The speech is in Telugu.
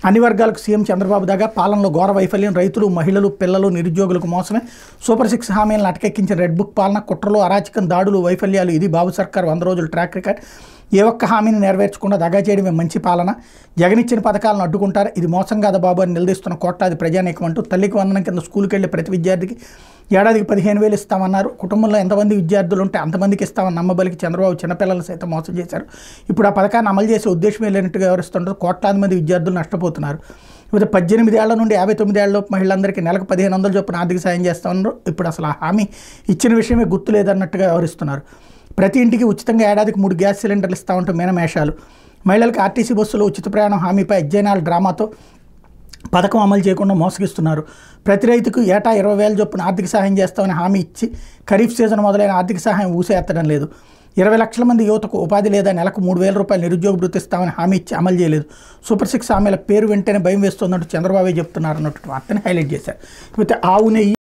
అన్ని వర్గాలకు సీఎం చంద్రబాబు దాకా పాలనలో ఘోర వైఫల్యం, రైతులు, మహిళలు, పిల్లలు, నిరుద్యోగులకు మోసమే, సూపర్ 6 హామీలను అటకెక్కించిన రెడ్ బుక్ పాలన, కుట్రలు, అరాచకం, దాడులు, వైఫల్యాలు. ఇది బాబు సర్కార్ 100 రోజుల ట్రాక్ రికార్డ్. ఏ ఒక్క హామీని నెరవేర్చకుండా దగా చేయడమే మంచి పాలన. జగనిచ్చిన పథకాలను అడ్డుకుంటారు. ఇది మోసం కాదా బాబు అని నిలదీస్తున్న కోట్లాది ప్రజానీకం అంటూ తల్లికి వందనం కింద స్కూల్కి వెళ్ళే ప్రతి విద్యార్థికి ఏడాదికి 15,000 ఇస్తామన్నారు. కుటుంబంలో ఎంతమంది విద్యార్థులు ఉంటే అంతమందికి ఇస్తామని నమ్మబలికి చంద్రబాబు చిన్నపిల్లలు సైతం మోసం చేశారు. ఇప్పుడు ఆ పథకాన్ని అమలు చేసే ఉద్దేశమే లేనట్టుగా వ్యవహరిస్తుంటారు. కోట్లాది మంది విద్యార్థులు నష్టపోతున్నారు. ఇప్పుడు 18 ఏళ్ల నుండి 59 ఏళ్లలోపు మహిళలందరికీ నెలకు 1,500 చొప్పున ఆర్థిక సాయం చేస్తామన్నారు. ఇప్పుడు అసలు ఆ హామీ ఇచ్చిన విషయమే గుర్తు లేదన్నట్టుగా వ్యవహరిస్తున్నారు. ప్రతి ఇంటికి ఉచితంగా ఏడాదికి 3 గ్యాస్ సిలిండర్లు ఇస్తామంటూ మీనమేషాలు. మహిళలకు ఆర్టీసీ బస్సులో ఉచిత ప్రయాణం హామీపై అధ్యయనాల డ్రామాతో పథకం అమలు చేయకుండా మోసగిస్తున్నారు. ప్రతి రైతుకు ఏటా 20,000 చొప్పున ఆర్థిక సహాయం చేస్తామని హామీ ఇచ్చి ఖరీఫ్ సీజన్ మొదలైన ఆర్థిక సహాయం ఊసేత్తడం లేదు. 20 లక్షల మంది యువతకు ఉపాధి లేదా నెలకు 3,000 రూపాయలు నిరుద్యోగ భృతి ఇస్తామని హామీ ఇచ్చి అమలు చేయలేదు. సూపర్ 6 హామీల పేరు వెంటనే భయం వేస్తుందంటూ చంద్రబాబు చెప్తున్నారు అన్నట్టు వార్తని హైలైట్ చేశారు. అయితే ఆవు నెయ్యి